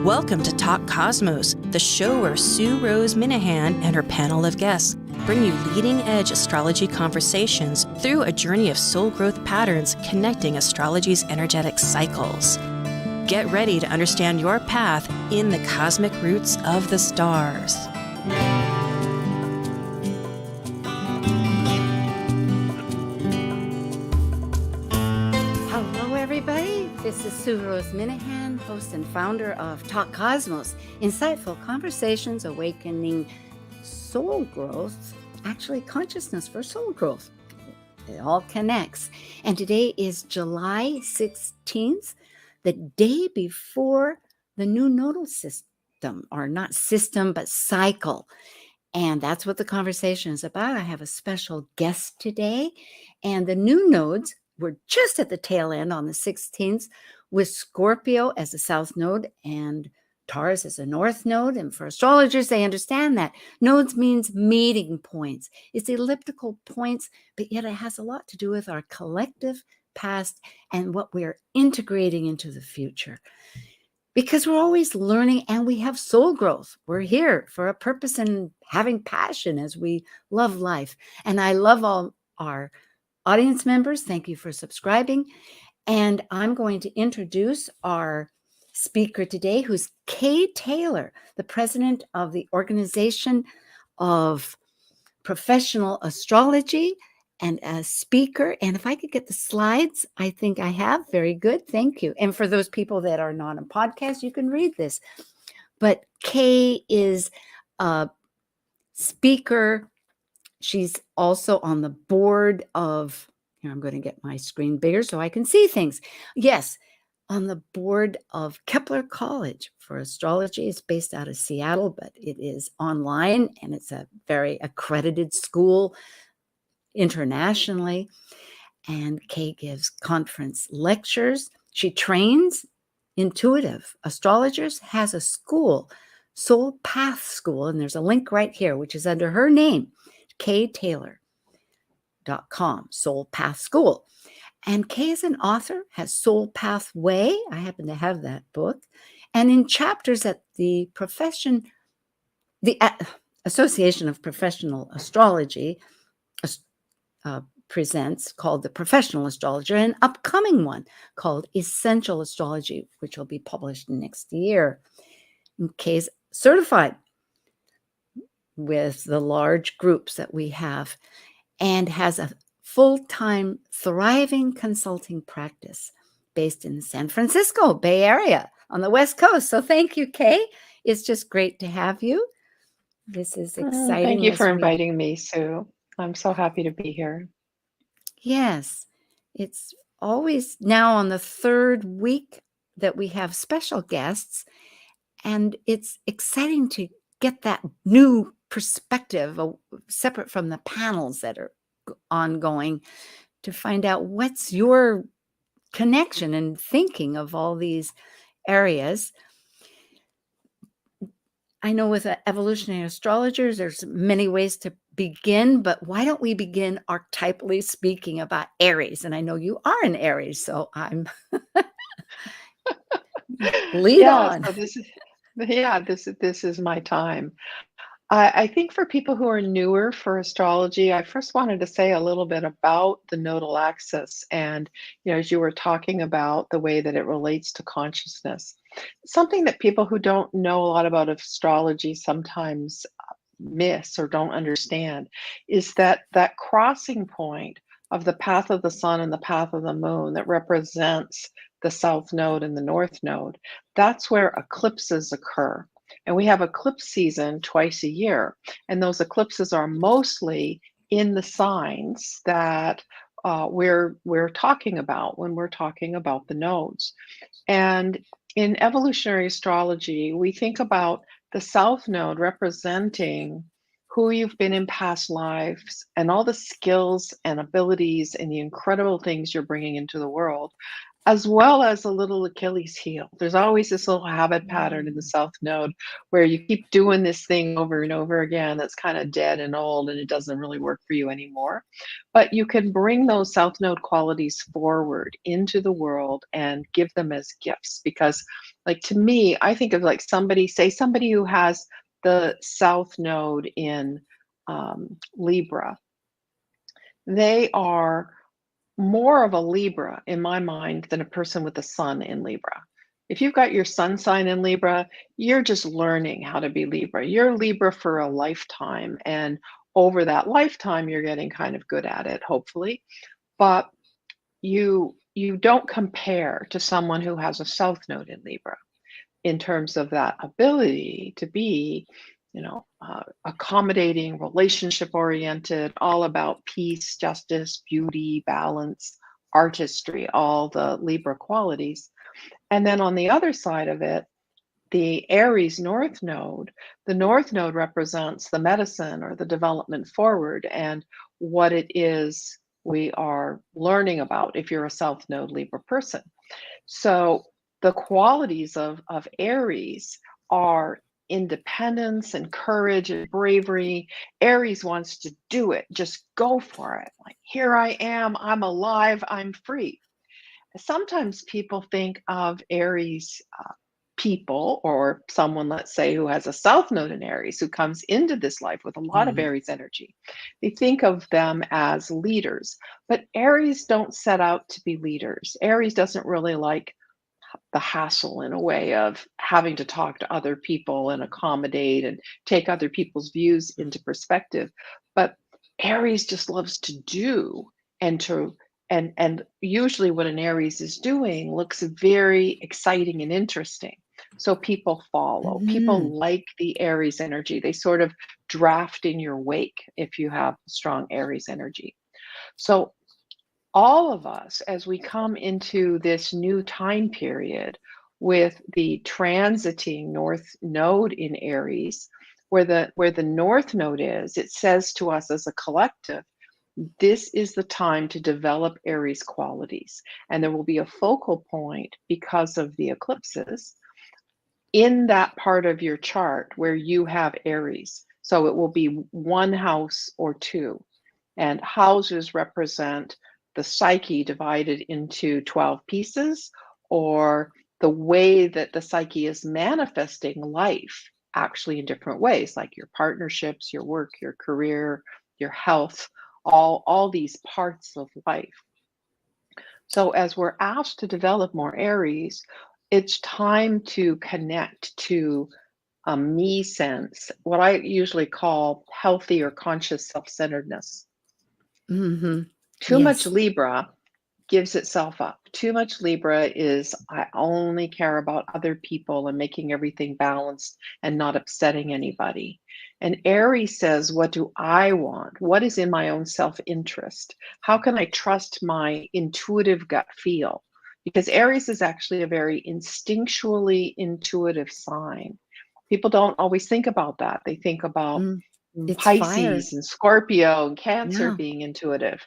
Welcome to Talk Cosmos, the show where Sue Rose Minahan and her panel of guests bring you leading-edge astrology conversations through a journey of soul growth patterns connecting astrology's energetic cycles. Get ready to understand your path in the cosmic roots of the stars. Hello, everybody. This is Sue Rose Minahan, host and founder of Talk Cosmos, insightful conversations awakening soul growth, actually consciousness for soul growth. It all connects. And today is July 16th, the day before the new nodal system, or not system, but cycle. And that's what the conversation is about. I have a special guest today, and the new nodes were just at the tail end on the 16th with Scorpio as the South Node and Taurus as a North Node. And for astrologers, they understand that. Nodes means meeting points. It's elliptical points, but yet it has a lot to do with our collective past and what we're integrating into the future. Because we're always learning and we have soul growth. We're here for a purpose and having passion as we love life. And I love all our audience members. Thank you for subscribing. And I'm going to introduce our speaker today, who's Kay Taylor, the president of the Organization of Professional Astrology, and a speaker. And if I could get the slides, I think I have. Very good. Thank you. And for those people that are not on podcast, you can read this. But Kay is a speaker. She's also on the board of, here, I'm going to get my screen bigger so I can see things. Yes, on the board of Kepler College for Astrology. It's based out of Seattle, but it is online and it's a very accredited school internationally. And Kay gives conference lectures. She trains intuitive astrologers, has a school, Soul Path School, and there's a link right here, which is under her name, ktaylor.com, Soul Path School. And Kay is an author, has Soul Pathway. I happen to have that book. And in chapters at the Association of Professional Astrology presents, called The Professional Astrologer, and an upcoming one called Essential Astrology, which will be published next year. And Kay's certified with the large groups that we have and has a full-time thriving consulting practice based in San Francisco Bay Area on the West Coast. So thank you, Kay. It's just great to have you. This is exciting. Thank you for inviting me, Sue. I'm so happy to be here. Yes, it's always now on the third week that we have special guests, and it's exciting to get that new perspective separate from the panels that are ongoing to find out what's your connection and thinking of all these areas. I know with evolutionary astrologers, there's many ways to begin, but why don't we begin archetypally speaking about Aries? And I know you are an Aries, so I'm lead on. So this is my time. I think for people who are newer for astrology, I first wanted to say a little bit about the nodal axis. And, as you were talking about the way that it relates to consciousness, something that people who don't know a lot about astrology sometimes miss or don't understand is that crossing point of the path of the sun and the path of the moon that represents the South Node and the North Node, that's where eclipses occur. And we have eclipse season twice a year. And those eclipses are mostly in the signs that we're talking about when we're talking about the nodes. And in evolutionary astrology, we think about the South Node representing who you've been in past lives and all the skills and abilities and the incredible things you're bringing into the world. as well as a little Achilles heel. There's always this little habit pattern in the Mm. South Node where you keep doing this thing over and over again that's kind of dead and old and it doesn't really work for you anymore. But you can bring those South Node qualities forward into the world and give them as gifts. Because, like, to me, I think of like somebody, say somebody who has the South Node in Libra, they are more of a Libra in my mind than a person with the sun in Libra. If you've got your sun sign in Libra, you're just learning how to be Libra. You're Libra for a lifetime. And over that lifetime, you're getting kind of good at it, hopefully. But you don't compare to someone who has a south node in Libra in terms of that ability to be, accommodating, relationship oriented, all about peace, justice, beauty, balance, artistry, all the Libra qualities. And then on the other side of it, the Aries North Node, the North Node represents the medicine or the development forward and what it is we are learning about if you're a South Node Libra person. So the qualities of Aries are independence and courage and bravery. Aries wants to do it, just go for it. Like, here I am, I'm alive, I'm free. Sometimes people think of Aries people or someone, let's say, who has a South Node in Aries, who comes into this life with a lot of Mhm. Aries energy. They think of them as leaders, but Aries don't set out to be leaders. Aries doesn't really like the hassle in a way of having to talk to other people and accommodate and take other people's views into perspective. But Aries just loves to do and to and usually what an Aries is doing looks very exciting and interesting. So people follow. Mhm. People like the Aries energy. They sort of draft in your wake if you have strong Aries energy. So all of us, as we come into this new time period with the transiting North Node in Aries, where the North Node is, it says to us as a collective, this is the time to develop Aries qualities. And there will be a focal point because of the eclipses in that part of your chart where you have Aries. So it will be one house or two. And houses represent the psyche divided into 12 pieces, or the way that the psyche is manifesting life actually in different ways, like your partnerships, your work, your career, your health, all these parts of life. So, as we're asked to develop more Aries, it's time to connect to a me sense, what I usually call healthy or conscious self centeredness. Mhm. Too much Yes. Libra gives itself up. Too much Libra is, I only care about other people and making everything balanced and not upsetting anybody. And Aries says, what do I want? What is in my own self interest? How can I trust my intuitive gut feel? Because Aries is actually a very instinctually intuitive sign. People don't always think about that. They think about Mm. It's fire. Pisces and Scorpio and Cancer Yeah. being intuitive.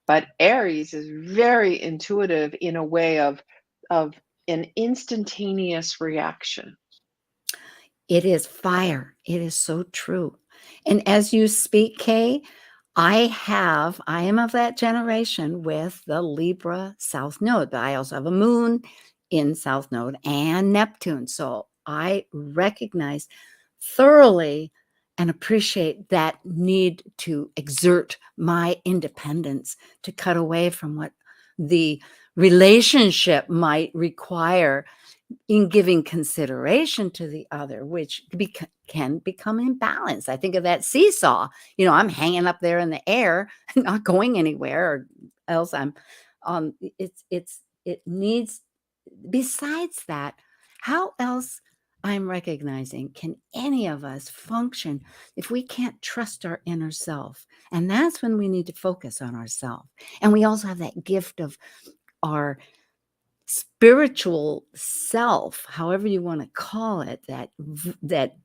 But Aries is very intuitive in a way of an instantaneous reaction. It is fire. It is so true. And as you speak, Kay, I am of that generation with the Libra South Node, but I also have a moon in South Node and Neptune. So I recognize thoroughly and appreciate that need to exert my independence, to cut away from what the relationship might require in giving consideration to the other, which can become imbalanced. I think of that seesaw. I'm hanging up there in the air, not going anywhere, or else I'm. It needs. Besides that, how else I'm recognizing can any of us function if we can't trust our inner self? And that's when we need to focus on ourselves. And we also have that gift of our spiritual self, however you want to call it, that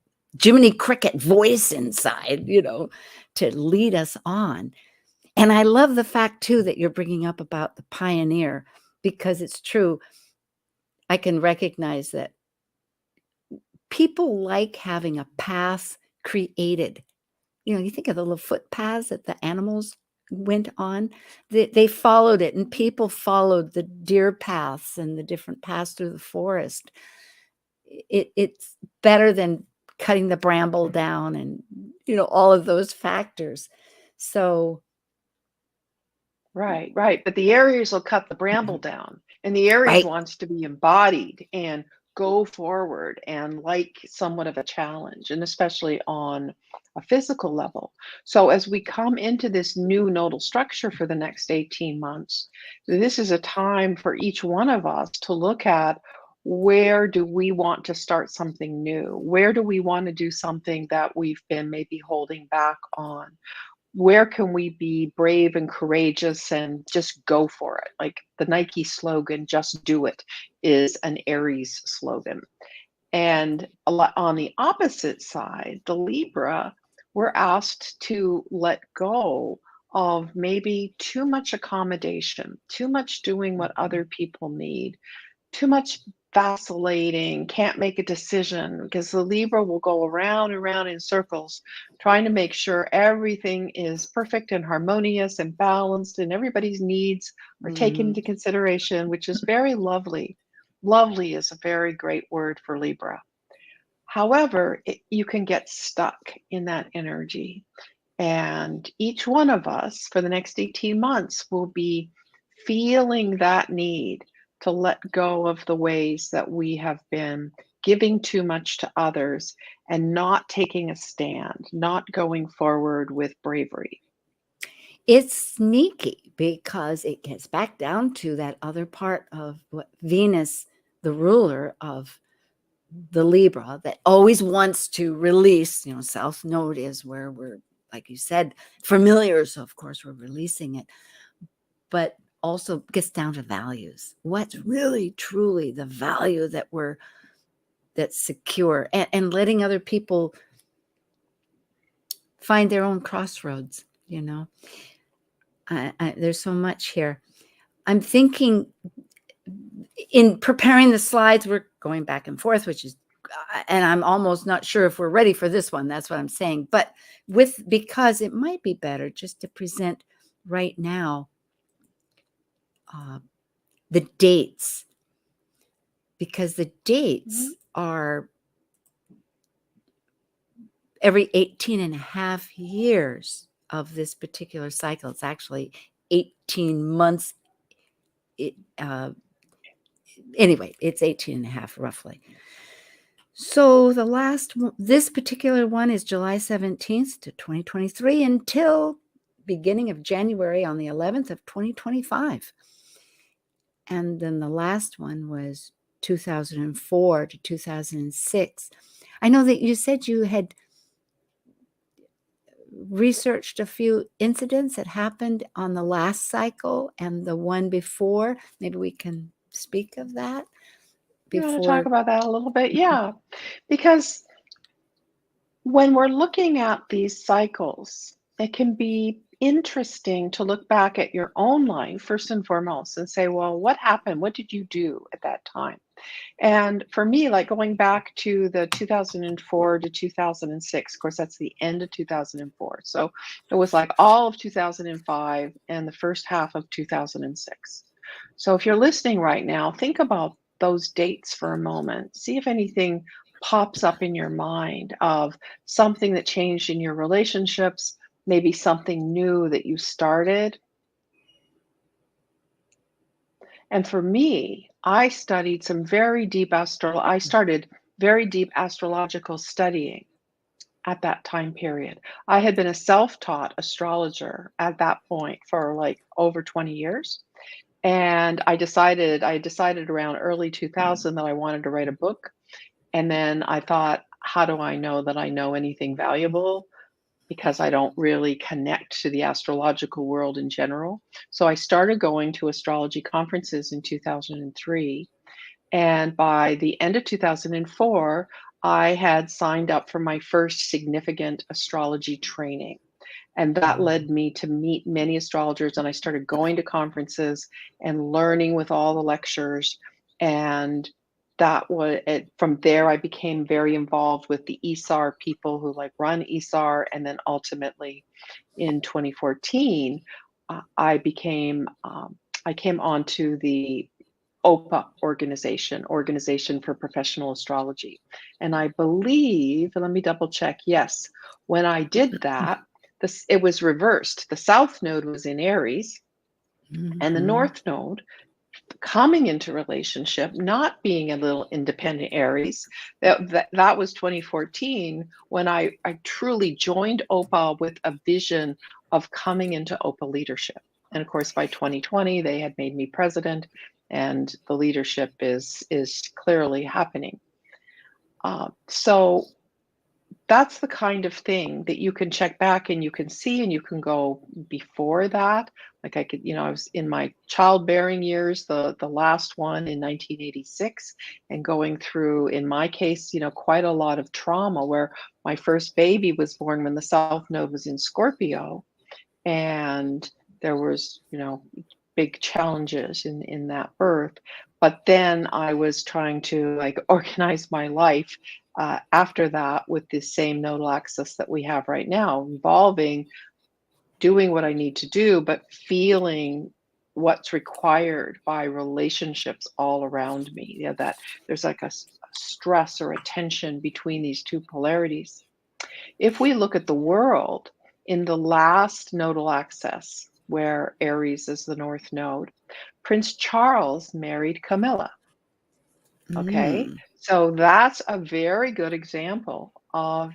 Jiminy Cricket voice inside, to lead us on. And I love the fact too that you're bringing up about the pioneer. because it's true. I can recognize that people like having a path created. You know, you think of the little footpaths that the animals went on. They followed it, and people followed the deer paths and the different paths through the forest. It's better than cutting the bramble down and, you know, all of those factors. So Right, right. But the Aries will cut the bramble down, and the Aries right. wants to be embodied and go forward and like somewhat of a challenge, and especially on a physical level. So, as we come into this new nodal structure for the next 18 months, this is a time for each one of us to look at, where do we want to start something new? Where do we want to do something that we've been maybe holding back on? Where can we be brave and courageous and just go for it? Like the Nike slogan, just do it, is an Aries slogan. And a lot on the opposite side, the Libra, we're asked to let go of maybe too much accommodation, too much doing what other people need, too much vacillating, can't make a decision, because the Libra will go around and around in circles trying to make sure everything is perfect and harmonious and balanced and everybody's needs are taken Mhm. into consideration, which is very lovely. Lovely is a very great word for Libra. However, you can get stuck in that energy. And each one of us for the next 18 months will be feeling that need to let go of the ways that we have been giving too much to others and not taking a stand, not going forward with bravery. It's sneaky because it gets back down to that other part of what Venus, the ruler of the Libra, that always wants to release. You know, South Node is where we're, like you said, familiar. So, of course, we're releasing it. But also gets down to values. What's really, truly the value that's secure, and letting other people find their own crossroads, you know. There's so much here. I'm thinking in preparing the slides, we're going back and forth, which is, and I'm almost not sure if we're ready for this one. That's what I'm saying. But because it might be better just to present right now the dates, because the dates are every 18 and a half years of this particular cycle. It's actually 18 months. Anyway, it's 18 and a half roughly. So the last one, this particular one is July 17th to 2023 until beginning of January on the 11th of 2025. And then the last one was 2004 to 2006. I know that you said you had researched a few incidents that happened on the last cycle and the one before. Maybe we can speak of that You want to talk before. about that a little bit? Yeah, because when we're looking at these cycles, it can be interesting to look back at your own life first and foremost and say, well, what happened? What did you do at that time? And for me, like going back to the 2004 to 2006, of course, that's the end of 2004. So it was like all of 2005 and the first half of 2006. So if you're listening right now, think about those dates for a moment. See if anything pops up in your mind of something that changed in your relationships, maybe something new that you started. And for me, I studied some very deep I started very deep astrological studying at that time period. I had been a self-taught astrologer at that point for like over 20 years. And I decided around early 2000 that I wanted to write a book. And then I thought, how do I know that I know anything valuable? Because I don't really connect to the astrological world in general. So I started going to astrology conferences in 2003. And by the end of 2004, I had signed up for my first significant astrology training. And that led me to meet many astrologers, and I started going to conferences and learning with all the lectures. And that was it. From there, I became very involved with the ESAR people who like run ESAR, and then ultimately in 2014, I came onto the OPA Organization for Professional Astrology. And I believe, let me double check, yes, when I did that, it was reversed. The South Node was in Aries, and the North Node coming into relationship, not being a little independent Aries. That was 2014 when I truly joined OPA with a vision of coming into OPA leadership. And of course, by 2020, they had made me president, and the leadership is clearly happening. So that's the kind of thing that you can check back and you can see, and you can go before that. Like I could, I was in my childbearing years, the last one in 1986, and going through, in my case, quite a lot of trauma where my first baby was born when the South Node was in Scorpio. And there was, big challenges in that birth. But then I was trying to like organize my life after that with this same nodal axis that we have right now, involving doing what I need to do, but feeling what's required by relationships all around me. That there's like a stress or a tension between these two polarities. If we look at the world in the last nodal axis, where Aries is the North Node, Prince Charles married Camilla. Okay, so that's a very good example of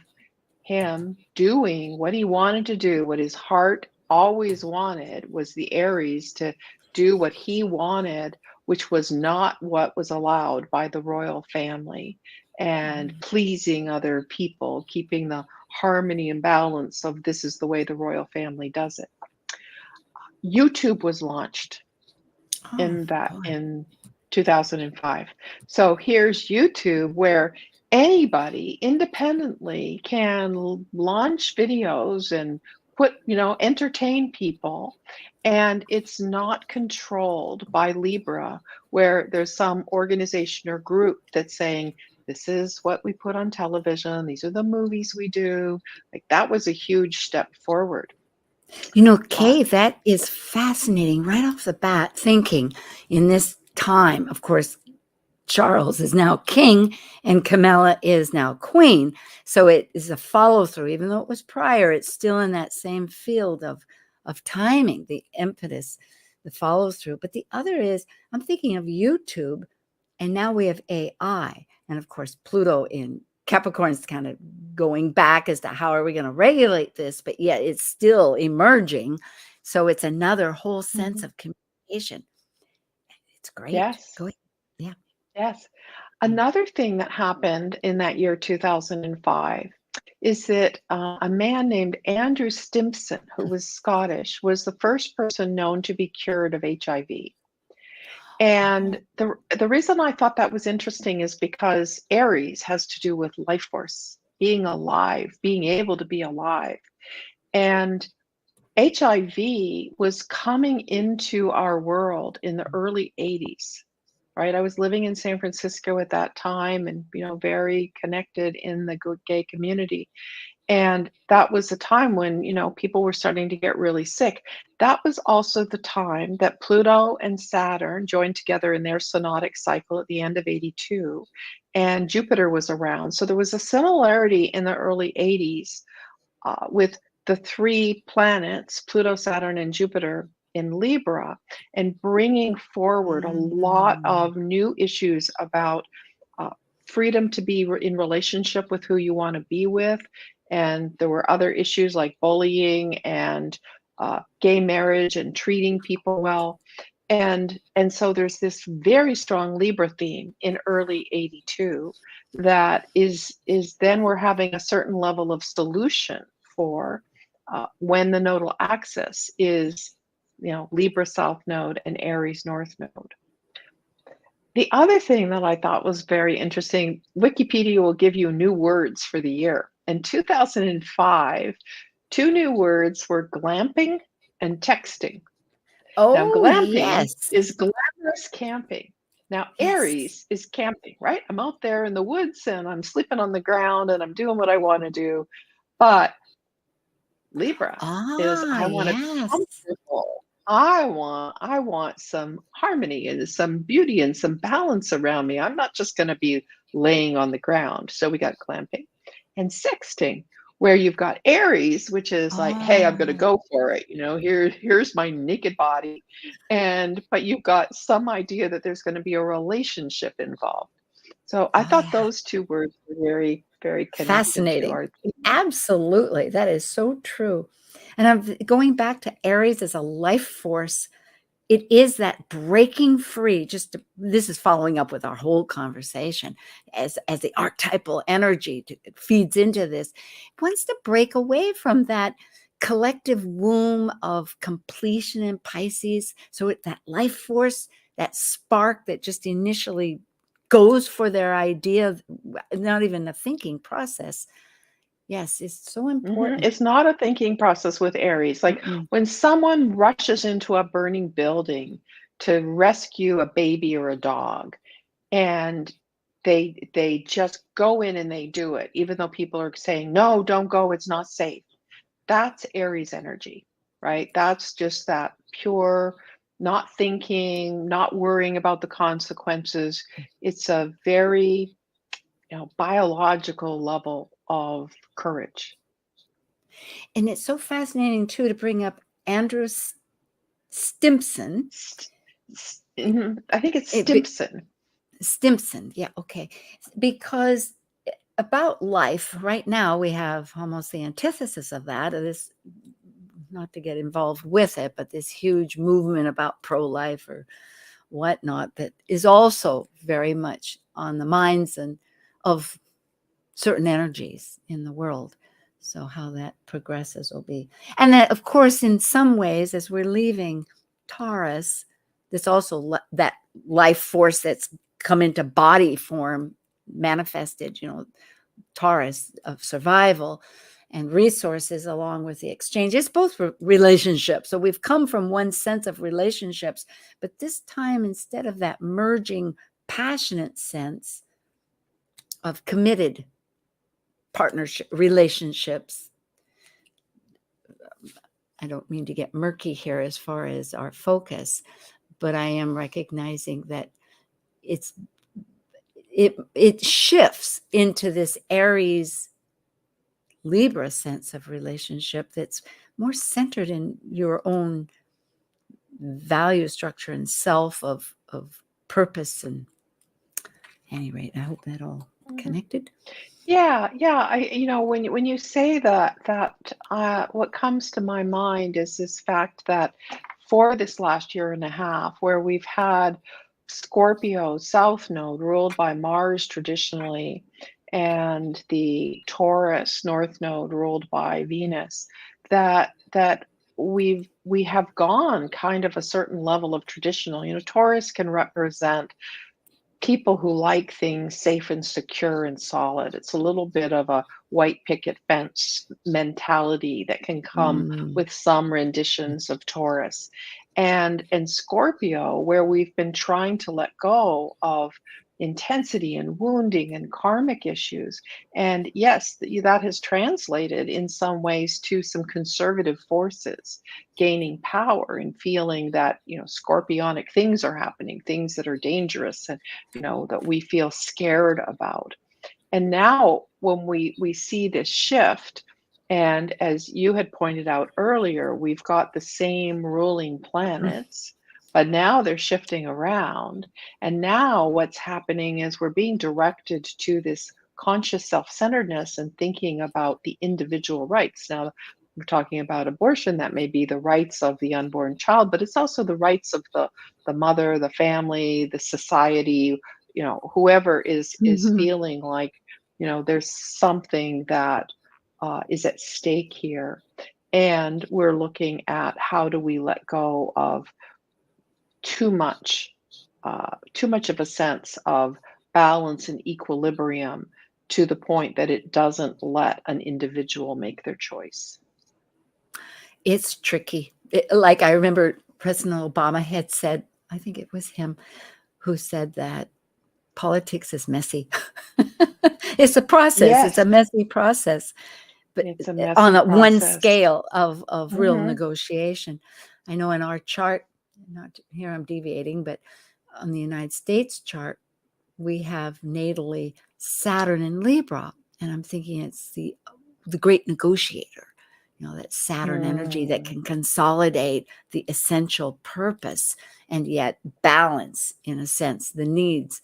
him doing what he wanted to do, what his heart always wanted was the Aries to do what he wanted, which was not what was allowed by the royal family, and pleasing other people, keeping the harmony and balance of this is the way the royal family does it. YouTube was launched in 2005. So here's YouTube, where anybody independently can launch videos and entertain people. And it's not controlled by Libra, where there's some organization or group that's saying, this is what we put on television, these are the movies we do. Like, that was a huge step forward. Kay, that is fascinating right off the bat, thinking in this time, of course, Charles is now king and Camilla is now queen. So it is a follow through, even though it was prior, it's still in that same field of timing, the impetus, the follow through. But the other is, I'm thinking of YouTube, and now we have AI. And of course, Pluto in Capricorn is kind of going back as to how are we going to regulate this, but yet it's still emerging. So it's another whole sense of communication. It's great. Yes. Go ahead. Yeah. Yes. Another thing that happened in that year 2005 is that a man named Andrew Stimpson, who was Scottish, was the first person known to be cured of HIV. And the reason I thought that was interesting is because Aries has to do with life force, being alive, being able to be alive. And HIV was coming into our world in the early 80s, right? I was living in San Francisco at that time, and very connected in the gay community. And that was a time when, people were starting to get really sick. That was also the time that Pluto and Saturn joined together in their synodic cycle at the end of 82, and Jupiter was around. So there was a similarity in the early 80s with the three planets, Pluto, Saturn, and Jupiter, in Libra, and bringing forward a lot of new issues about freedom to be in relationship with who you want to be with. And there were other issues like bullying and gay marriage and treating people well. And so there's this very strong Libra theme in early 82 that is then we're having a certain level of solution for when the nodal axis is Libra South Node and Aries North Node. The other thing that I thought was very interesting, Wikipedia will give you new words for the year. And 2005 two new words were glamping and texting. Now, Oh, glamping yes. is glamorous camping. Now, Yes. Aries is camping, right? I'm out there in the woods and I'm sleeping on the ground and I'm doing what I want to do. But Libra is Ah, I want to be yes. comfortable. I want some harmony and some beauty and some balance around me. I'm not just going to be laying on the ground. So we got glamping and sexting, where you've got Aries, which is like, hey, I'm going to Oh, go for it. Here's my naked body, and but you've got some idea that there's going to be a relationship involved. So I oh, thought yeah. those two words were very, very connected to Fascinating. our theme. Absolutely. That is so true. And I'm going back to Aries as a life force. It is that breaking free. This is following up with our whole conversation as the archetypal energy feeds into this. It wants to break away from that collective womb of completion in Pisces. So that life force, that spark that just initially goes for their idea, not even a thinking process. Yes, it's so important. It's not a thinking process with Aries. Like Mm-mm. when someone rushes into a burning building to rescue a baby or a dog, and they just go in and they do it, even though people are saying, no, don't go, it's not safe. That's Aries energy, right? That's just that pure, not thinking, not worrying about the consequences. It's a very, biological level of courage. And it's so fascinating too to bring up Andrew Stimpson. I think it's It, be- Stimson. Stimpson, yeah, okay. Because about life, right now we have almost the antithesis of that, of this, not to get involved with it, but this huge movement about pro-life or whatnot that is also very much on the minds and of certain energies in the world. So how that progresses will be. And that, of course, in some ways, as we're leaving Taurus, there's also that life force that's come into body form, manifested, Taurus of survival and resources along with the exchange. It's both relationships. So we've come from one sense of relationships, but this time, instead of that merging, passionate sense of committed partnership relationships, I don't mean to get murky here as far as our focus, but I am recognizing that it shifts into this Aries Libra sense of relationship that's more centered in your own value structure and self of purpose. And at any rate, I hope that all Mhm. connected. Yeah, yeah. When you say that, what comes to my mind is this fact that for this last year and a half, where we've had Scorpio South Node ruled by Mars traditionally, and the Taurus North Node ruled by Venus, that we have gone kind of a certain level of traditional. Taurus can represent people who like things safe and secure and solid. It's a little bit of a white picket fence mentality that can come Mm. with some renditions of Taurus. And Scorpio, where we've been trying to let go of intensity and wounding and karmic issues. And yes, that has translated in some ways to some conservative forces gaining power and feeling that, scorpionic things are happening, things that are dangerous and that we feel scared about. And now when we see this shift, and as you had pointed out earlier, we've got the same ruling planets, but now they're shifting around. And now what's happening is we're being directed to this conscious self-centeredness and thinking about the individual rights. Now, we're talking about abortion, that may be the rights of the unborn child, but it's also the rights of the mother, the family, the society, whoever is Mhm. feeling like, there's something that is at stake here. And we're looking at how do we let go of too much, too much of a sense of balance and equilibrium to the point that it doesn't let an individual make their choice. It's tricky. Like I remember President Obama had said, I think it was him who said that politics is messy. It's a process. It's a Yes, messy process, but it's a on messy a one process. scale of real Hmm. negotiation. I know in our chart, not here I'm deviating, but on the United States chart, we have natally Saturn in Libra, and I'm thinking it's the great negotiator. That Saturn energy that Mm. can consolidate the essential purpose and yet balance, in a sense, the needs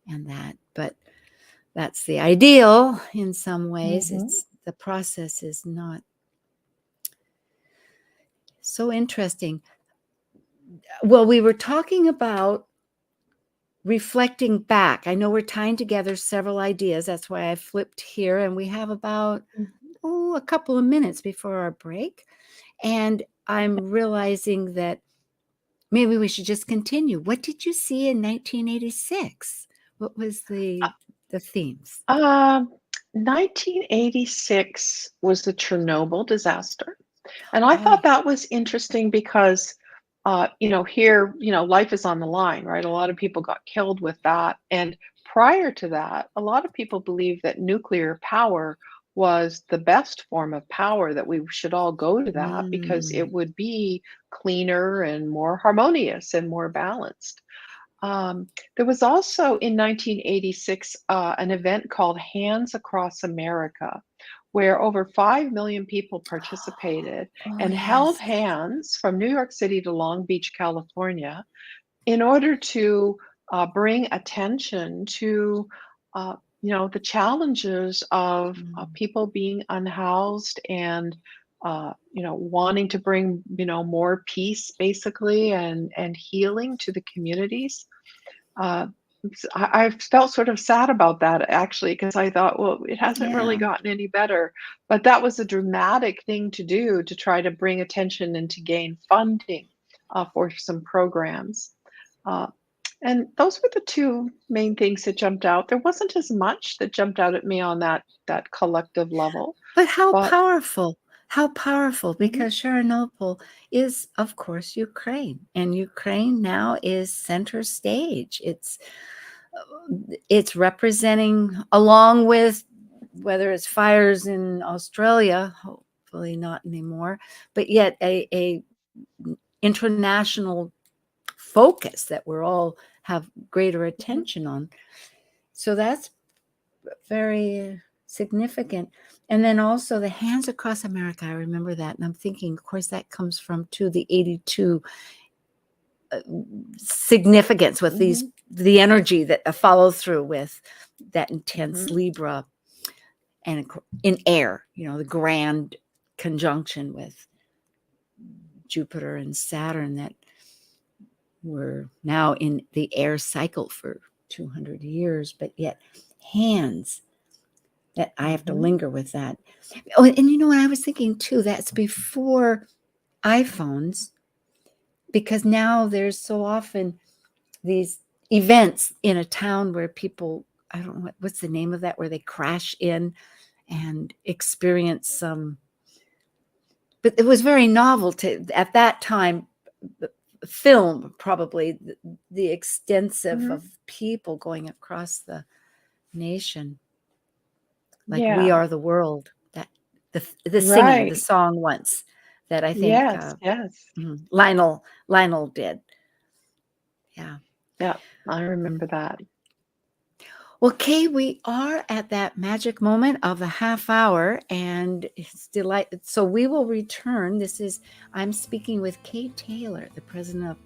and that. But that's the ideal in some ways. Hmm. It's the process is not so interesting. Well, we were talking about reflecting back. I know we're tying together several ideas. That's why I flipped here, and we have about a couple of minutes before our break. And I'm realizing that maybe we should just continue. What did you see in 1986? What was the themes? Um, 1986 was the Chernobyl disaster. And I Oh, thought that was interesting because, here, life is on the line, right? A lot of people got killed with that. And prior to that, a lot of people believed that nuclear power was the best form of power, that we should all go to that because it mm, would be cleaner and more harmonious and more balanced. There was also in 1986 an event called Hands Across America, where over 5 million people participated oh and held yes. hands from New York City to Long Beach, California, in order to bring attention to the challenges of Mm, people being unhoused and wanting to bring more peace basically and healing to the communities. uh, I felt sort of sad about that actually, because I thought, well, it hasn't really yeah. gotten any better. But that was a dramatic thing to do to try to bring attention and to gain funding for some programs. Uh, and those were the two main things that jumped out. There wasn't as much that jumped out at me on that collective level, But how but powerful, how powerful, mhm, because Chernobyl is, of course, Ukraine, and Ukraine now is center stage. It's representing, along with whether it's fires in Australia, hopefully not anymore, but yet a international focus that we're all have greater mhm, attention on. So that's very significant. And then also the Hands Across America, I remember that. And I'm thinking, of course, that comes from the 82 significance with mhm, the energy that follows through with that intense mhm. Libra and in air, the grand conjunction with Jupiter and Saturn that were now in the air cycle for 200 years, but yet hands that I have to Mhm. linger with that. Oh, and what I was thinking too, that's before iPhones, because now there's so often these events in a town where people, I don't know what's the name of that, where they crash in and experience some, but it was very novel to at that time film probably the extensive Mhm. of people going across the nation, like We Yeah, Are the World, that the singing the right. song once that I think Yes, yes. Lionel did. Yeah. Yeah, I remember that. Well, Kay, we are at that magic moment of the half hour, and it's delight. So we will return. I'm speaking with Kay Taylor, the president of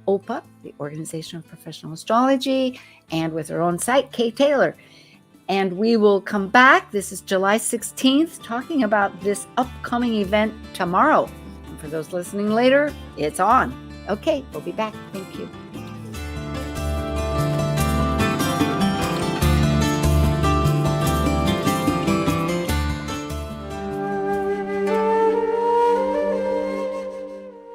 OPA, the Organization of Professional Astrology, and with her own site, Kay Taylor. And we will come back. This is July 16th, talking about this upcoming event tomorrow. And for those listening later, it's on. Okay, we'll be back. Thank you.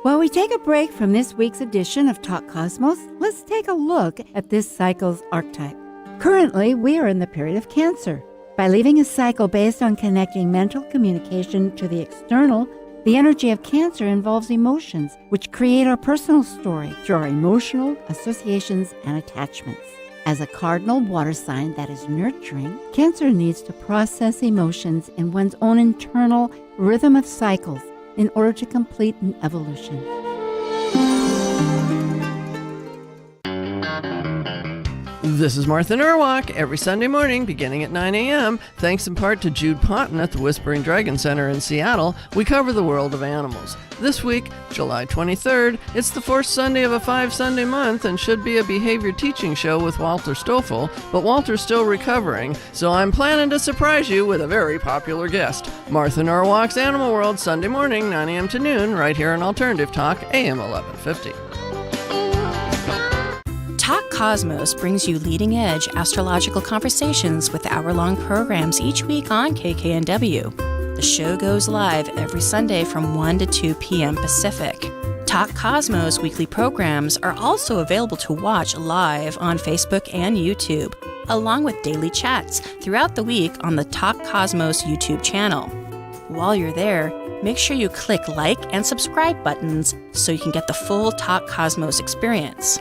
While we take a break from this week's edition of Talk Cosmos, let's take a look at this cycle's archetype. Currently, we are in the period of Cancer. By leaving a cycle based on connecting mental communication to the external, The energy of Cancer involves emotions, which create our personal story through our emotional associations and attachments. As a cardinal water sign that is nurturing, Cancer needs to process emotions in one's own internal rhythm of cycles in order to complete an evolution. This is Martha Norwalk, every Sunday morning beginning at 9 a.m. Thanks in part to Jude Ponton at the Whispering Dragon Center in Seattle, we cover the world of animals. This week, July 23rd, it's the fourth Sunday of a 5-Sunday month and should be a behavior teaching show with Walter Stoffel, but Walter's still recovering, so I'm planning to surprise you with a very popular guest. Martha Norwalk's Animal World, Sunday morning, 9 a.m. to noon, right here on Alternative Talk, AM 1150. Talk Cosmos brings you leading-edge astrological conversations with hour-long programs each week on KKNW. The show goes live every Sunday from 1 to 2 p.m. Pacific. Talk Cosmos weekly programs are also available to watch live on Facebook and YouTube, along with daily chats throughout the week on the Talk Cosmos YouTube channel. While you're there, make sure you click like and subscribe buttons so you can get the full Talk Cosmos experience.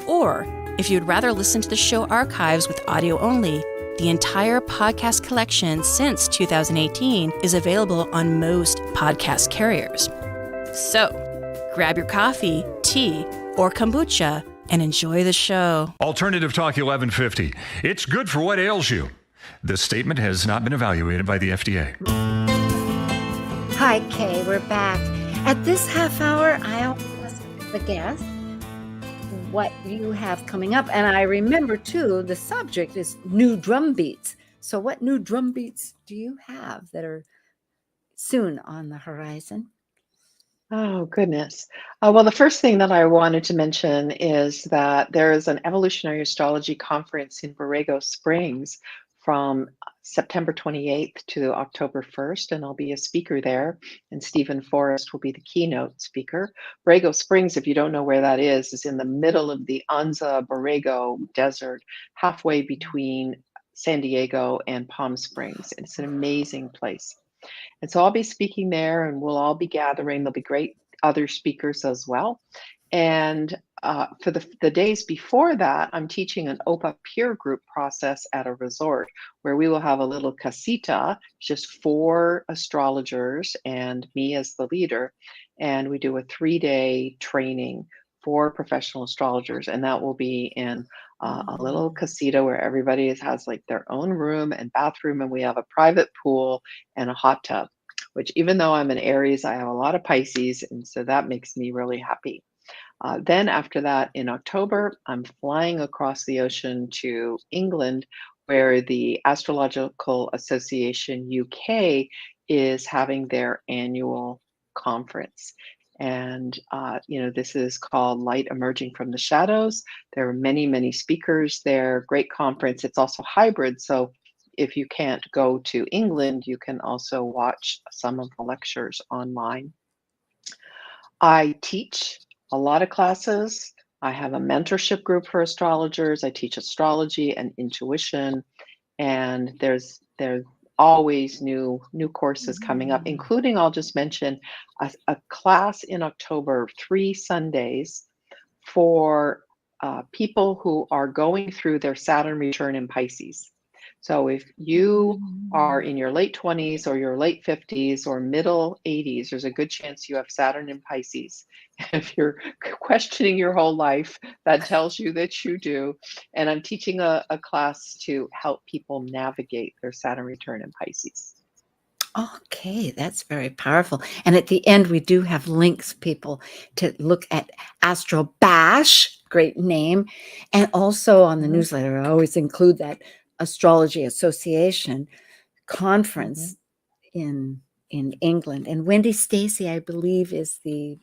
Or, if you'd rather listen to the show archives with audio only, the entire podcast collection since 2018 is available on most podcast carriers. So, grab your coffee, tea, or kombucha and enjoy the show. Alternative Talk 1150. It's good for what ails you. This statement has not been evaluated by the FDA. Hi, Kay, we're back. At this half hour, I'll ask the guest what you have coming up. And I remember, too, the subject is new drum beats. So what new drum beats do you have that are soon on the horizon? Oh, goodness. Well, the first thing that I wanted to mention is that there is an evolutionary astrology conference in Borrego Springs from September 28th to October 1st, and I'll be a speaker there, and Stephen Forrest will be the keynote speaker. Borrego Springs, if you don't know where that is in the middle of the Anza Borrego Desert, halfway between San Diego and Palm Springs. It's an amazing place. And so I'll be speaking there, and we'll all be gathering. There'll be great other speakers as well. And for the days before that, I'm teaching an OPA peer group process at a resort where we will have a little casita, just 4 astrologers and me as the leader. And we do a 3-day training for professional astrologers. And that will be in a little casita where everybody has like their own room and bathroom. And we have a private pool and a hot tub, which even though I'm an Aries, I have a lot of Pisces. And so that makes me really happy. Then after that, in October, I'm flying across the ocean to England, where the Astrological Association UK is having their annual conference. And, this is called Light Emerging from the Shadows. There are many, many speakers there, great conference. It's also hybrid. So if you can't go to England, you can also watch some of the lectures online. I teach a lot of classes. I have a mentorship group for astrologers. I teach astrology and intuition, and there's always new courses coming up, including, I'll just mention, a class in October, 3 Sundays for people who are going through their Saturn return in Pisces. So if you are in your late 20s or your late 50s or middle 80s, there's a good chance you have Saturn in Pisces. If you're questioning your whole life, that tells you that you do. And I'm teaching a class to help people navigate their Saturn return in Pisces. Okay, that's very powerful. And at the end, we do have links, people, to look at Astro Bash, great name. And also on the newsletter, I always include that Astrology Association conference in England. And Wendy Stacy, I believe, is the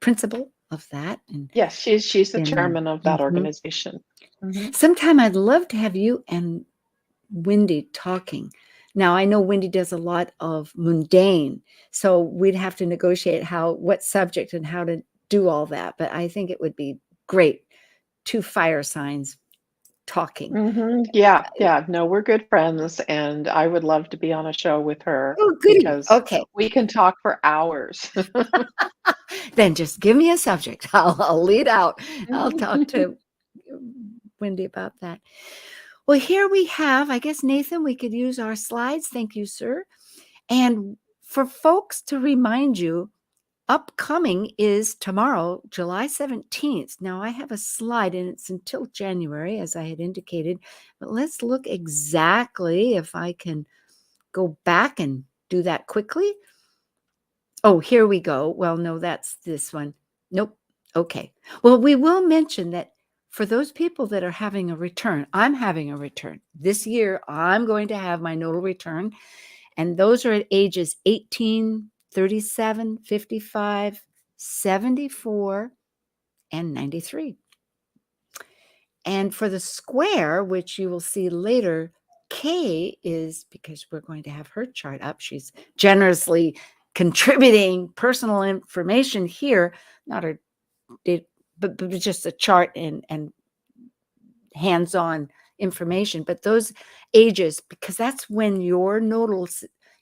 principal of that. And yes, she's the chairman of that organization. Sometime I'd love to have you and Wendy talking. Now, I know Wendy does a lot of mundane, so we'd have to negotiate what subject and how to do all that. But I think it would be great. 2 fire signs talking. Yeah, yeah. No, we're good friends, and I would love to be on a show with her Oh, goody. because Okay. we can talk for hours. Then just give me a subject. I'll lead out. I'll talk to Wendy about that. Well, here we have, I guess, Nathan, we could use our slides. Thank you, sir. And for folks to remind you, upcoming is tomorrow, July 17th. Now, I have a slide and it's until January, as I had indicated. But let's look exactly if I can go back and do that quickly. Oh, here we go. Well, no, that's this one. Nope. Okay. Well, we will mention that for those people that are having a return, I'm having a return. This year, I'm going to have my nodal return. And those are at ages 18, 37, 55, 74, and 93. And for the square, which you will see later, Kay is, because we're going to have her chart up, she's generously contributing personal information here, not her, but just a chart and hands-on information. But those ages, because that's when your nodal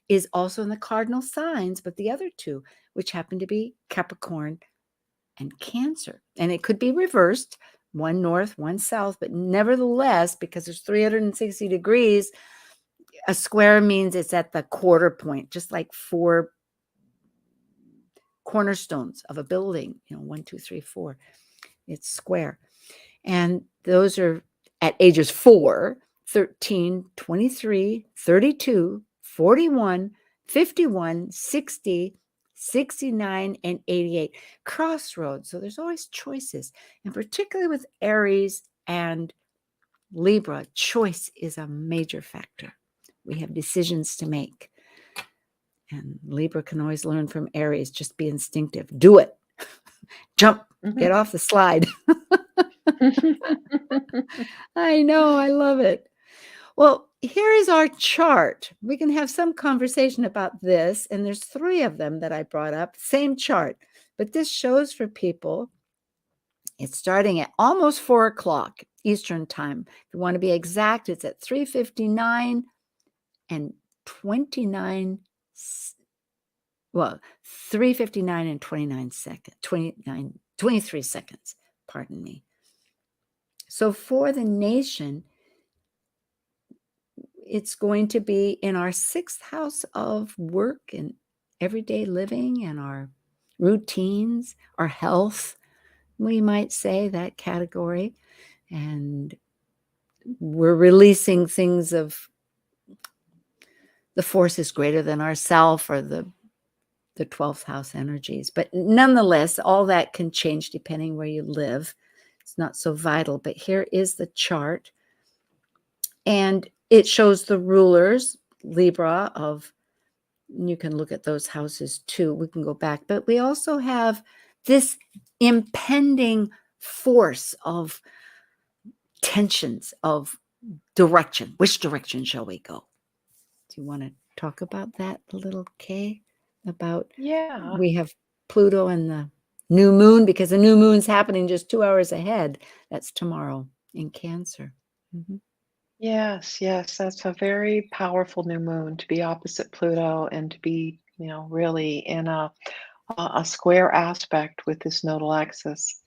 is also in the cardinal signs, but the other two, which happen to be Capricorn and Cancer. And it could be reversed, one north, one south, but nevertheless, because there's 360 degrees, a square means it's at the quarter point, just like 4 cornerstones of a building, 1, 2, 3, 4. It's square. And those are at ages 4, 13, 23, 32, 41, 51, 60, 69, and 88. Crossroads. So there's always choices. And particularly with Aries and Libra, choice is a major factor. We have decisions to make. And Libra can always learn from Aries. Just be instinctive. Do it. Jump. Get off the slide. I know. I love it. Well, here is our chart. We can have some conversation about this. And there's 3 of them that I brought up. Same chart. But this shows for people, it's starting at almost 4 o'clock Eastern time. If you want to be exact, it's at 3:59 and 29. Well, 3:59 and 29 seconds, 23 seconds, pardon me. So for the nation, it's going to be in our 6th house of work and everyday living and our routines, our health, we might say, that category. And we're releasing things of the forces greater than ourself or the 12th house energies. But nonetheless, all that can change depending where you live. It's not so vital. But here is the chart. And it shows the rulers, Libra, you can look at those houses too. We can go back. But we also have this impending force of tensions, of direction. Which direction shall we go? Do you want to talk about that a little, Kay? Yeah. We have Pluto and the new moon, because the new moon's happening just 2 hours ahead. That's tomorrow in Cancer. Yes, that's a very powerful new moon to be opposite Pluto and to be, really in a square aspect with this nodal axis.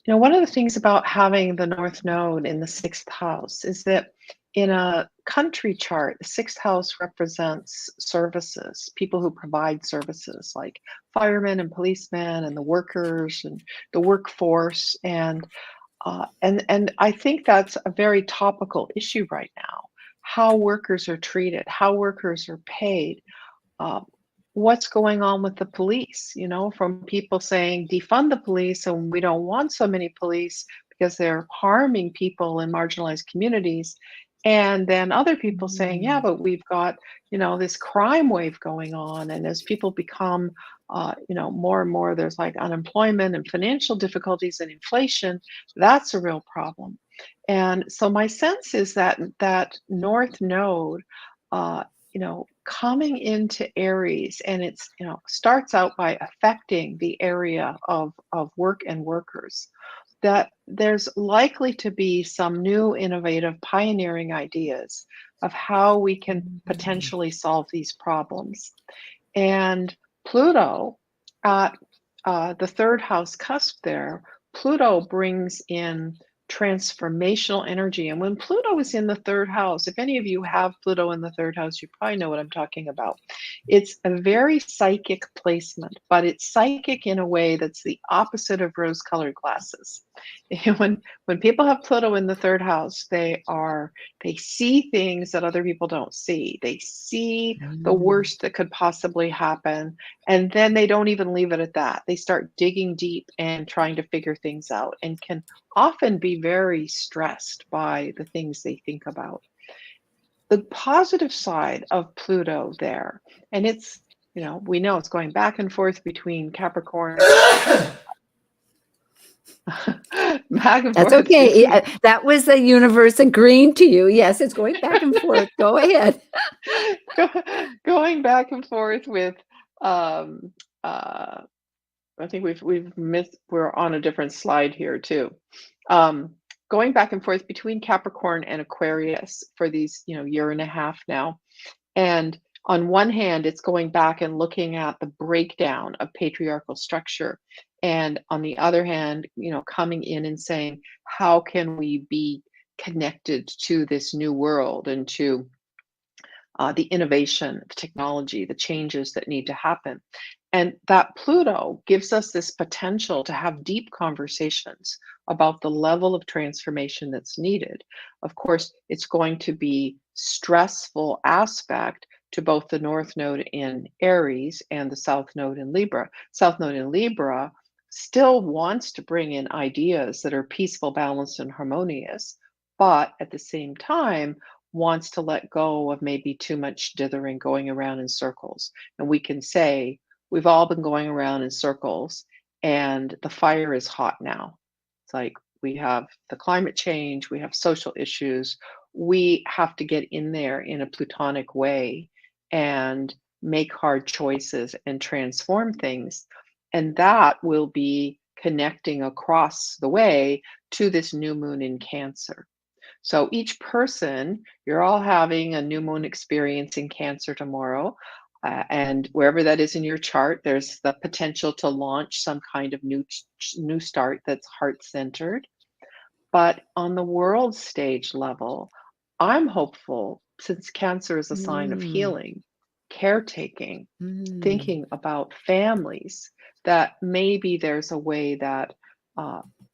One of the things about having the North Node in the 6th house is that in a country chart, the 6th house represents services, people who provide services like firemen and policemen and the workers and the workforce. And I think that's a very topical issue right now, how workers are treated, how workers are paid. What's going on with the police, from people saying defund the police and we don't want so many police because they're harming people in marginalized communities. And then other people saying, yeah, but we've got, this crime wave going on. And as people become, more and more, there's like unemployment and financial difficulties and inflation. That's a real problem. And so my sense is that North Node, coming into Aries, and it's, starts out by affecting the area of work and workers. that there's likely to be some new innovative pioneering ideas of how we can potentially solve these problems. And Pluto at the third house cusp there, Pluto brings in transformational energy. And when Pluto is in the third house, if any of you have Pluto in the third house, you probably know what I'm talking about. It's a very psychic placement, but it's psychic in a way that's the opposite of rose-colored glasses. When people have Pluto in the third house, they see things that other people don't see. They see the worst that could possibly happen, and then they don't even leave it at that. They start digging deep and trying to figure things out, and can often be very stressed by the things they think about. The positive side of Pluto there, and it's, we know it's going back and forth between Capricorn. That's okay. That was the universe agreeing to you. Yes, it's going back and forth. Go ahead. Going back and forth with, I think we've missed. We're on a different slide here too. Going back and forth between Capricorn and Aquarius for these, year and a half now. And on one hand, it's going back and looking at the breakdown of patriarchal structure. And on the other hand, coming in and saying, how can we be connected to this new world and to the innovation, the technology, the changes that need to happen. And that Pluto gives us this potential to have deep conversations about the level of transformation that's needed. Of course, it's going to be stressful aspect to both the North Node in Aries and the South Node in Libra. South Node in Libra still wants to bring in ideas that are peaceful, balanced, and harmonious, but at the same time, wants to let go of maybe too much dithering, going around in circles. And we can say, we've all been going around in circles and the fire is hot now. It's like we have the climate change, we have social issues. We have to get in there in a Plutonic way and make hard choices and transform things. And that will be connecting across the way to this new moon in Cancer. So each person, you're all having a new moon experience in Cancer tomorrow. And wherever that is in your chart, there's the potential to launch some kind of new start that's heart-centered. But on the world stage level, I'm hopeful, since Cancer is a sign of healing, caretaking, thinking about families, that maybe there's a way that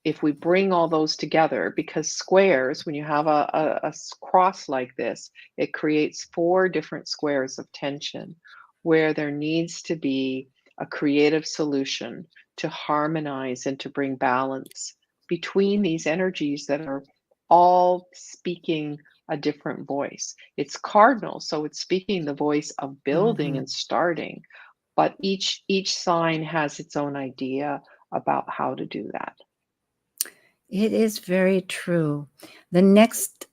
if we bring all those together, because squares, when you have a cross like this, it creates 4 different squares of tension where there needs to be a creative solution to harmonize and to bring balance between these energies that are all speaking a different voice. It's cardinal, so it's speaking the voice of building and starting, but each sign has its own idea about how to do that. It is very true. The next,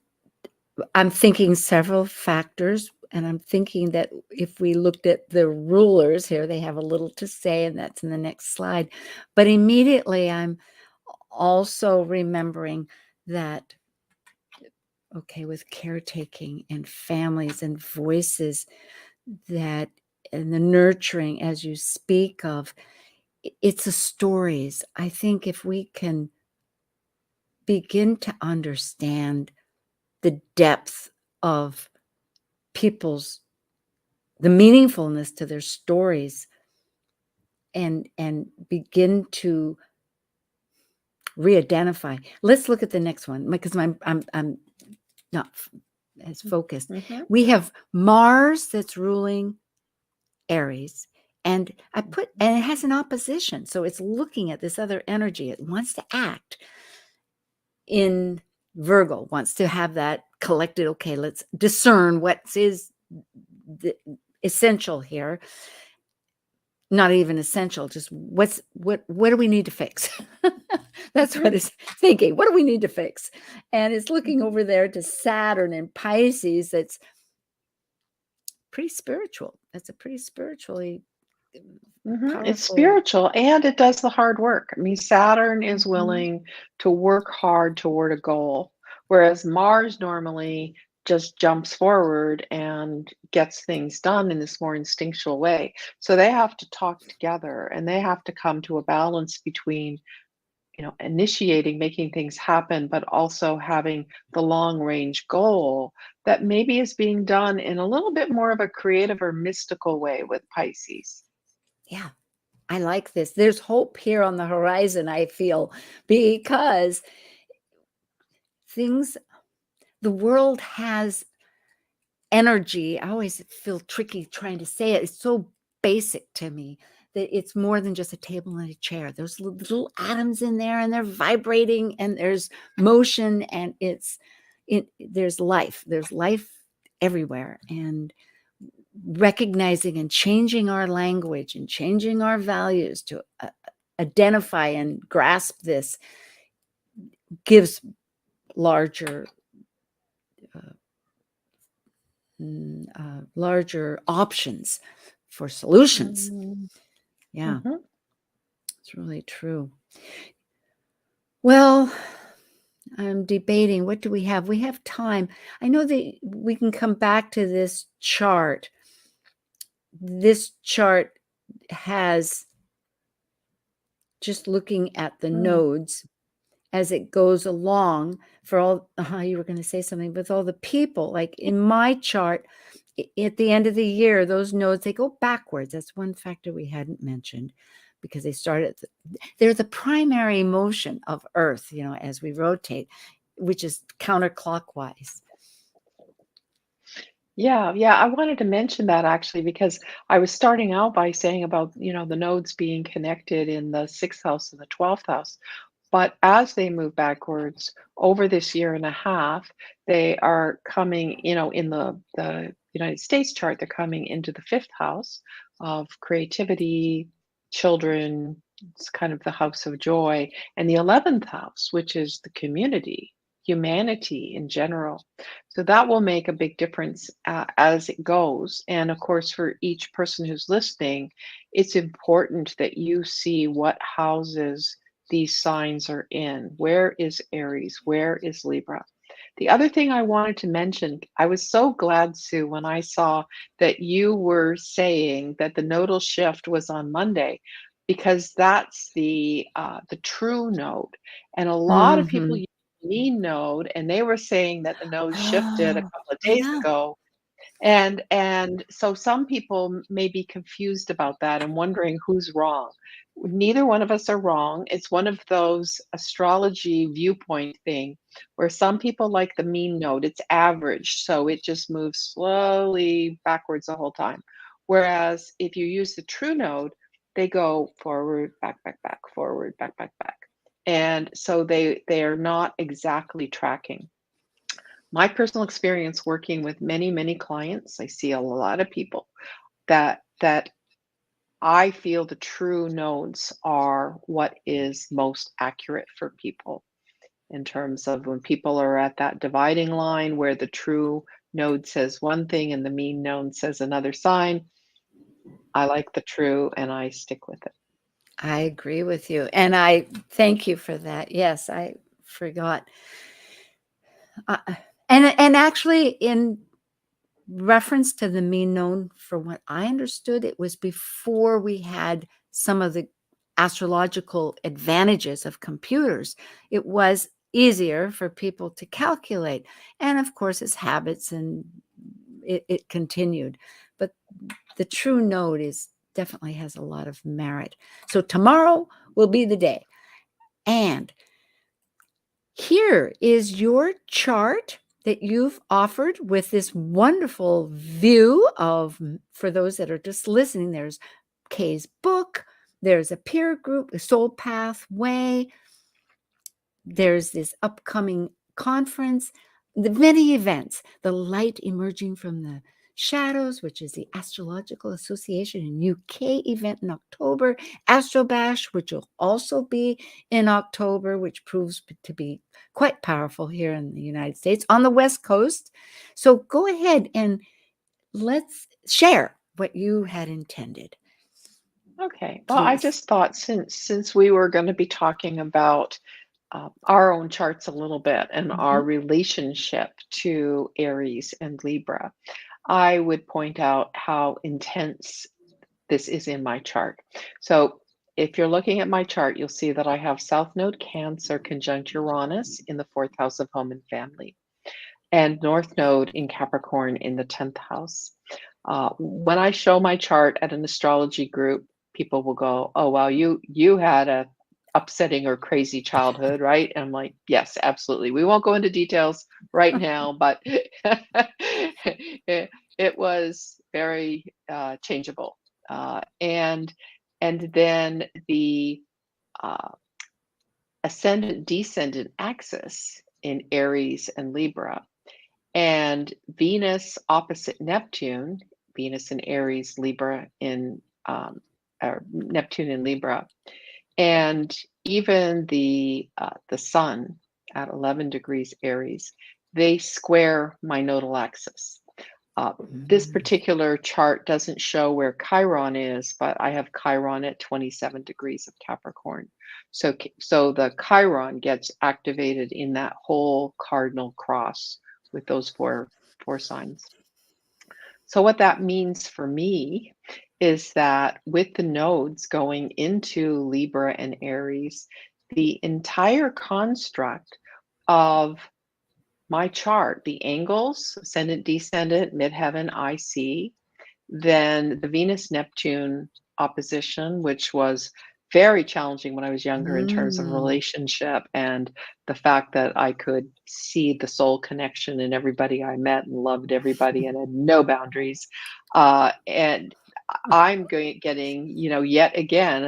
I'm thinking several factors, and I'm thinking that if we looked at the rulers here, they have a little to say, and that's in the next slide. But immediately I'm also remembering that, okay, with caretaking and families and voices, that and the nurturing, as you speak of, it's the stories. I think if we can begin to understand the depth of people's, the meaningfulness to their stories, and begin to re-identify. Let's look at the next one, because I'm not as focused. We have Mars that's ruling Aries, and and it has an opposition, so it's looking at this other energy. It wants to act in Virgo, wants to have that collected. Okay, let's discern what is the essential here. Not even essential, just what do we need to fix? That's what it's thinking. What do we need to fix? And it's looking over there to Saturn and Pisces. That's pretty spiritual. That's a pretty spiritually It's powerful. spiritual and it does the hard work. I mean, Saturn is Mhm. willing to work hard toward a goal, whereas Mars normally just jumps forward and gets things done in this more instinctual way. So they have to talk together and they have to come to a balance between, initiating, making things happen, but also having the long range goal that maybe is being done in a little bit more of a creative or mystical way with Pisces. Yeah, I like this. There's hope here on the horizon, I feel, because things, the world has energy. I always feel tricky trying to say it. It's so basic to me that it's more than just a table and a chair. There's little atoms in there and they're vibrating and there's motion and there's life. There's life everywhere. And recognizing and changing our language and changing our values to identify and grasp this gives larger larger options for solutions. Yeah, Mhm. it's really true. Well, I'm debating, what do we have? We have time. I know that we can come back to this chart. This chart has, just looking at the Mm. nodes as it goes along, for all, you were going to say something, with all the people, like in my chart, at the end of the year, those nodes, they go backwards. That's one factor we hadn't mentioned, because they start at they're the primary motion of Earth, as we rotate, which is counterclockwise. Yeah, yeah. I wanted to mention that actually because I was starting out by saying about, the nodes being connected in the sixth house and the 12th house. But as they move backwards over this year and a half, they are coming, in the United States chart, they're coming into the fifth house of creativity, children. It's kind of the house of joy, and the 11th house, which is the community, humanity in general. So that will make a big difference as it goes. And of course, for each person who's listening, it's important that you see what houses these signs are in. Where is Aries? Where is Libra? The other thing I wanted to mention, I was so glad, Sue, when I saw that you were saying that the nodal shift was on Monday, because that's the true node, and a lot of people Mm-hmm. use the mean node, and they were saying that the node shifted a Oh, couple of days yeah. ago, and so some people may be confused about that and wondering who's wrong. Neither one of us are wrong. It's one of those astrology viewpoint thing where some people like the mean node. It's average, so it just moves slowly backwards the whole time. Whereas if you use the true node, they go forward, back, back, back, forward, back, back, back. And so they are not exactly tracking. My personal experience working with many, many clients, I see a lot of people that I feel the true nodes are what is most accurate for people in terms of when people are at that dividing line where the true node says one thing and the mean node says another sign. I like the true and I stick with it. I agree with you. And I thank you for that. Yes, I forgot. Uh, and actually, in reference to the mean known, for what I understood, it was before we had some of the astrological advantages of computers. It was easier for people to calculate. And of course, it's habits, and it continued. But the true node definitely has a lot of merit. So tomorrow will be the day. And here is your chart that you've offered with this wonderful view of, for those that are just listening, there's Kay's book, there's a peer group, a soul pathway, there's this upcoming conference, the many events, the light emerging from the shadows, which is the Astrological Association in UK event in October, Astro Bash, which will also be in October, which proves to be quite powerful here in the United States on the West Coast. So go ahead and let's share what you had intended. Okay. Well, I please. just thought since we were going to be talking about our own charts a little bit and our Mhm. relationship to Aries and Libra, I would point out how intense this is in my chart. So if you're looking at my chart, you'll see that I have South Node Cancer conjunct Uranus in the fourth house of home and family, and North Node in Capricorn in the 10th house. When I show my chart at an astrology group, people will go, "Oh, wow, you had a upsetting or crazy childhood, right?" And I'm like, "Yes, absolutely. We won't go into details right now, but it was very changeable." And then the uh, ascendant descendant axis in Aries and Libra, and Venus opposite Neptune, Venus in Aries, Libra in or Neptune in Libra, and even the Sun at 11 degrees Aries, they square my nodal axis. This Mm. particular chart doesn't show where Chiron is, but I have Chiron at 27 degrees of Capricorn. So the Chiron gets activated in that whole cardinal cross with those four signs. So what that means for me is that with the nodes going into Libra and Aries, the entire construct of my chart, the angles, ascendant, descendant, midheaven, IC, then the Venus Neptune opposition, which was very challenging when I was younger in terms of Mm. relationship, and the fact that I could see the soul connection in everybody I met and loved everybody and had no boundaries. And I'm getting, yet again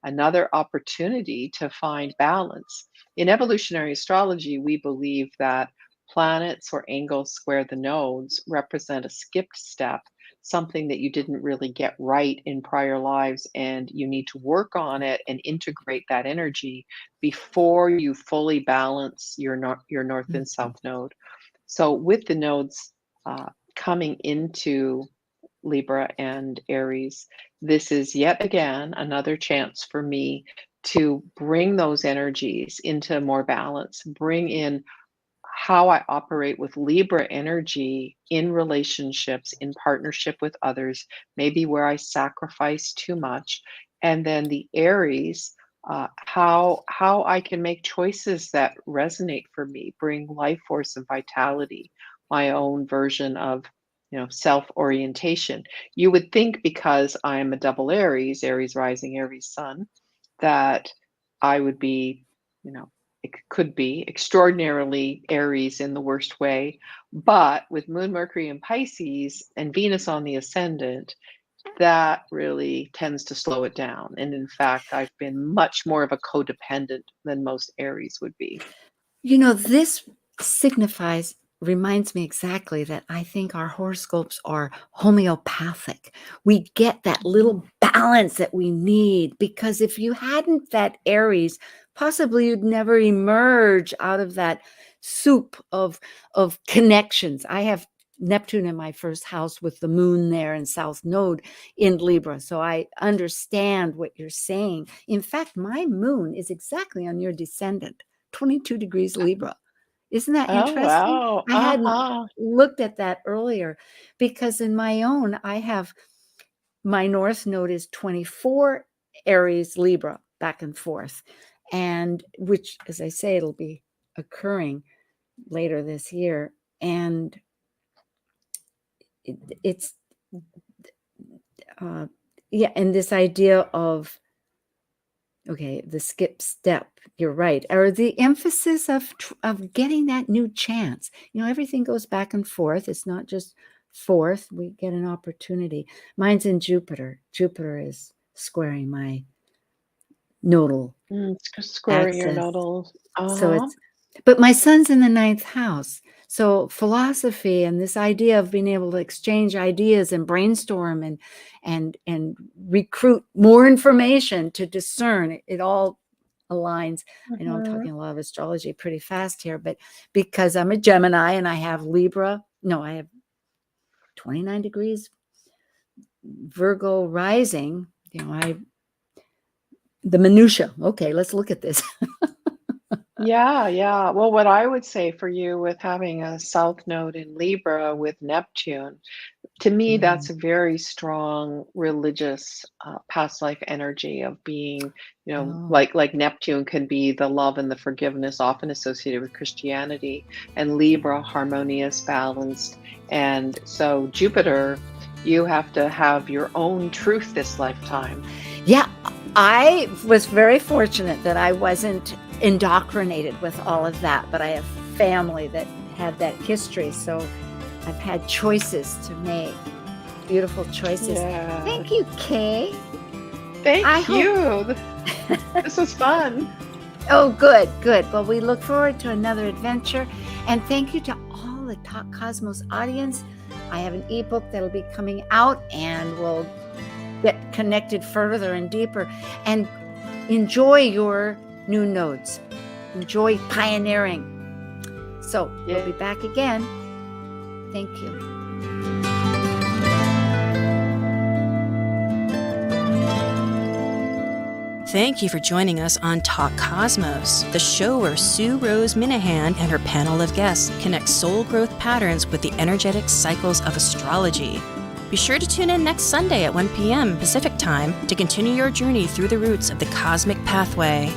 another opportunity to find balance. In evolutionary astrology, we believe that planets or angles square the nodes represent a skipped step, something that you didn't really get right in prior lives, and you need to work on it and integrate that energy before you fully balance your north and Mhm. south node. So with the nodes coming into Libra and Aries, this is yet again another chance for me to bring those energies into more balance, bring in how I operate with Libra energy in relationships, in partnership with others, maybe where I sacrifice too much. And then the Aries, how I can make choices that resonate for me, bring life force and vitality, my own version of self orientation. You would think because I am a double Aries, Aries rising, Aries sun, that I would be, it could be extraordinarily Aries in the worst way. But with Moon, Mercury, and Pisces, and Venus on the ascendant, that really tends to slow it down. And in fact, I've been much more of a codependent than most Aries would be. This signifies, reminds me exactly that I think our horoscopes are homeopathic. We get that little balance that we need, because if you hadn't that Aries, possibly you'd never emerge out of that soup of connections. I have Neptune in my first house with the moon there and South Node in Libra. So I understand what you're saying. In fact, my moon is exactly on your descendant. 22 degrees Libra. Isn't that Oh, interesting? wow. I hadn't Uh-huh. looked at that earlier, because in my own, I have my North Node is 24 Aries Libra, back and forth. And which, as I say, it'll be occurring later this year. And it's, uh, yeah, and this idea of, okay, the skip step, you're right, or the emphasis of getting that new chance. Everything goes back and forth. It's not just forth. We get an opportunity. Mine's in Jupiter. Jupiter is squaring my nodal Squaring your axis. nodals. So Uh-huh. but my son's in the ninth house. So philosophy and this idea of being able to exchange ideas and brainstorm and recruit more information to discern, it all aligns. I know I'm Mhm. talking a lot of astrology pretty fast here, but because I'm a Gemini and I have Libra, no, I have 29 degrees Virgo rising, the minutia. Okay, let's look at this. Yeah, yeah. Well, what I would say for you with having a South Node in Libra with Neptune, to me, Mm. that's a very strong religious past life energy of being, Oh, like Neptune can be the love and the forgiveness often associated with Christianity, and Libra, harmonious, balanced. And so Jupiter, you have to have your own truth this lifetime. yeah. I was very fortunate that I wasn't indoctrinated with all of that, but I have family that had that history. So I've had choices to make, beautiful choices. Yeah. Thank you, Kay. Thank I hope- you. This was fun. Oh, good, good. Well, we look forward to another adventure. And thank you to all the Talk Cosmos audience. I have an ebook that'll be coming out, and we'll get connected further and deeper. And enjoy your new nodes. Enjoy pioneering. So we'll be back again. Thank you. Thank you for joining us on Talk Cosmos, the show where Sue Rose Minahan and her panel of guests connect soul growth patterns with the energetic cycles of astrology. Be sure to tune in next Sunday at 1 p.m. Pacific Time to continue your journey through the roots of the cosmic pathway.